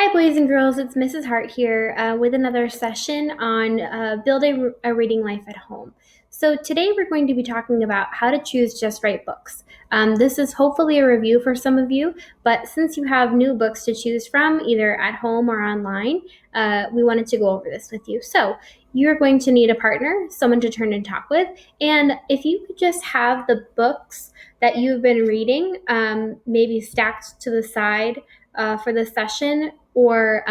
Hi, boys and girls. It's Mrs. Hart here with another session on Build a Reading Life at Home. So, today we're going to be talking about how to choose just right books. This is hopefully a review for some of you, but since you have new books to choose from, either at home or online, we wanted to go over this with you. So, you're going to need a partner, someone to turn and talk with, and if you could just have the books that you've been reading maybe stacked to the side for this session, or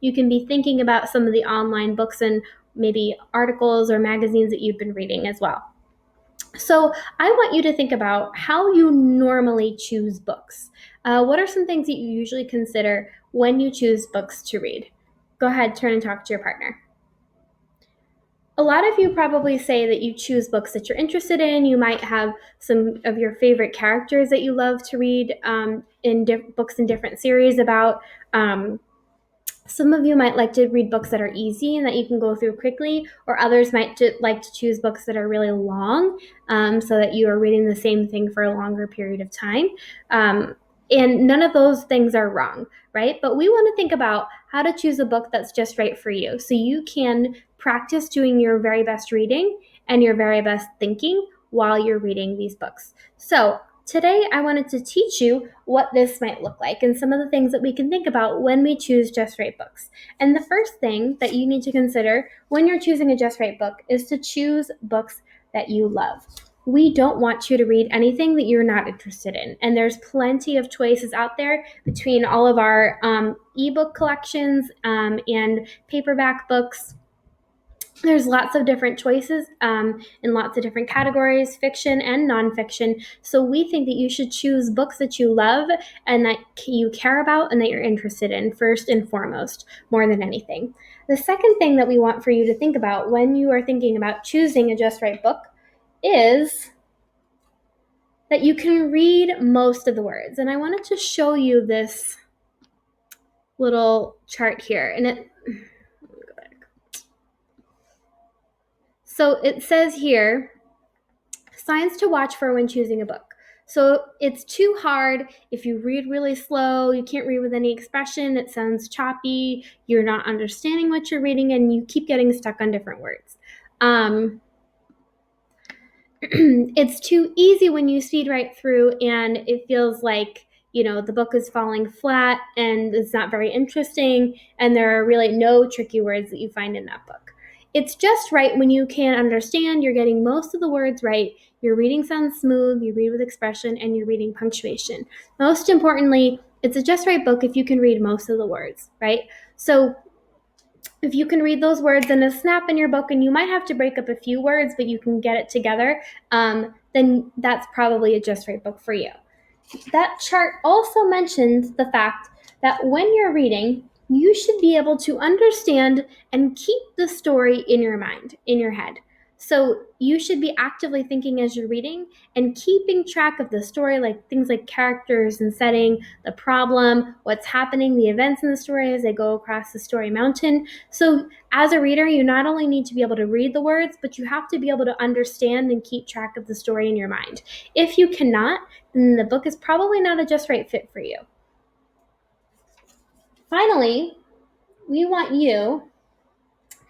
you can be thinking about some of the online books and maybe articles or magazines that you've been reading as well. So, I want you to think about how you normally choose books. What are some things that you usually consider when you choose books to read? Go ahead, turn and talk to your partner. A lot of you probably say that you choose books that you're interested in. You might have some of your favorite characters that you love to read in books in different series about. Some of you might like to read books that are easy and that you can go through quickly, or others might like to choose books that are really long so that you are reading the same thing for a longer period of time. And none of those things are wrong, right? But we want to think about how to choose a book that's just right for you so you can practice doing your very best reading and your very best thinking while you're reading these books. So, today, I wanted to teach you what this might look like and some of the things that we can think about when we choose just right books. And the first thing that you need to consider when you're choosing a just right book is to choose books that you love. We don't want you to read anything that you're not interested in. And there's plenty of choices out there between all of our ebook collections and paperback books. There's lots of different choices in lots of different categories, fiction and nonfiction. So we think that you should choose books that you love and that you care about and that you're interested in first and foremost, more than anything. The second thing that we want for you to think about when you are thinking about choosing a just right book is that you can read most of the words. And I wanted to show you this little chart here. So it says here, signs to watch for when choosing a book. So it's too hard if you read really slow, you can't read with any expression, it sounds choppy, you're not understanding what you're reading, and you keep getting stuck on different words. It's too easy when you speed right through and it feels like the book is falling flat and it's not very interesting, and there are really no tricky words that you find in that book. It's just right when you can understand, you're getting most of the words right, your reading sounds smooth, you read with expression, and you're reading punctuation. Most importantly, it's a just right book if you can read most of the words, right? So if you can read those words in a snap in your book, and you might have to break up a few words, but you can get it together, then that's probably a just right book for you. That chart also mentions the fact that when you're reading, you should be able to understand and keep the story in your mind, in your head. So you should be actively thinking as you're reading and keeping track of the story, like things like characters and setting, the problem, what's happening, the events in the story as they go across the story mountain. So as a reader, you not only need to be able to read the words, but you have to be able to understand and keep track of the story in your mind. If you cannot, then the book is probably not a just right fit for you. Finally, we want you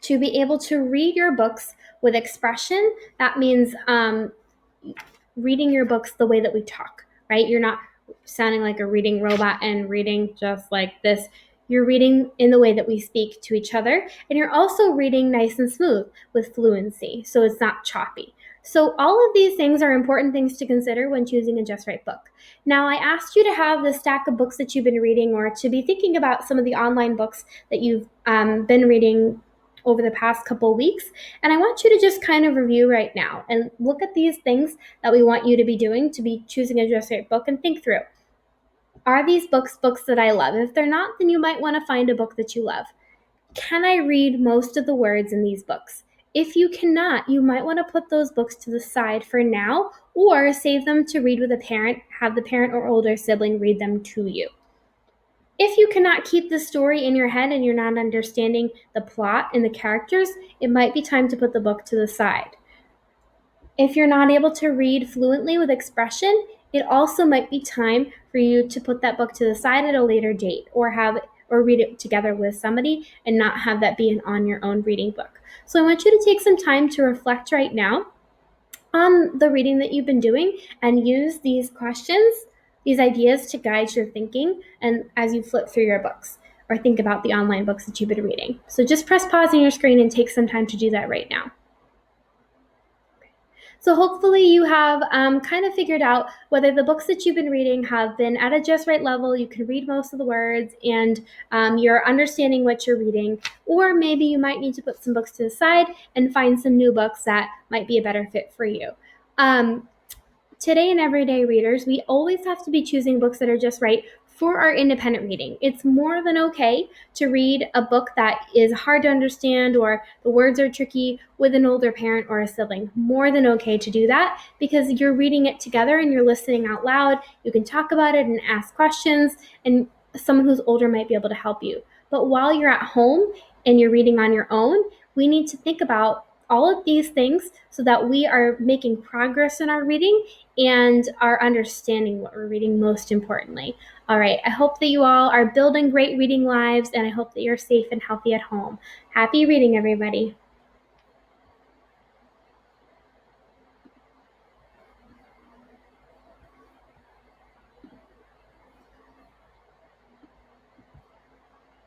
to be able to read your books with expression. That means reading your books the way that we talk, right? You're not sounding like a reading robot and reading just like this. You're reading in the way that we speak to each other, and you're also reading nice and smooth with fluency, so it's not choppy. So all of these things are important things to consider when choosing a just right book. Now, I asked you to have the stack of books that you've been reading, or to be thinking about some of the online books that you've been reading over the past couple weeks. And I want you to just kind of review right now and look at these things that we want you to be doing to be choosing a just right book, and think through, are these books that I love? If they're not, then you might want to find a book that you love. Can I read most of the words in these books? If you cannot, you might want to put those books to the side for now, or save them to read with a parent, have the parent or older sibling read them to you. If you cannot keep the story in your head and you're not understanding the plot and the characters, it might be time to put the book to the side. If you're not able to read fluently with expression, it also might be time for you to put that book to the side at a later date, or or read it together with somebody and not have that be an on your own reading book. So I want you to take some time to reflect right now on the reading that you've been doing and use these questions, these ideas to guide your thinking and as you flip through your books or think about the online books that you've been reading. So just press pause on your screen and take some time to do that right now. So hopefully you have kind of figured out whether the books that you've been reading have been at a just right level, you can read most of the words, and you're understanding what you're reading, or maybe you might need to put some books to the side and find some new books that might be a better fit for you. Today in Everyday Readers, we always have to be choosing books that are just right for our independent reading. It's more than okay to read a book that is hard to understand or the words are tricky with an older parent or a sibling. More than okay to do that because you're reading it together and you're listening out loud. You can talk about it and ask questions, and someone who's older might be able to help you. But while you're at home and you're reading on your own, we need to think about all of these things so that we are making progress in our reading and are understanding what we're reading most importantly. All right, I hope that you all are building great reading lives, and I hope that you're safe and healthy at home. Happy reading, everybody.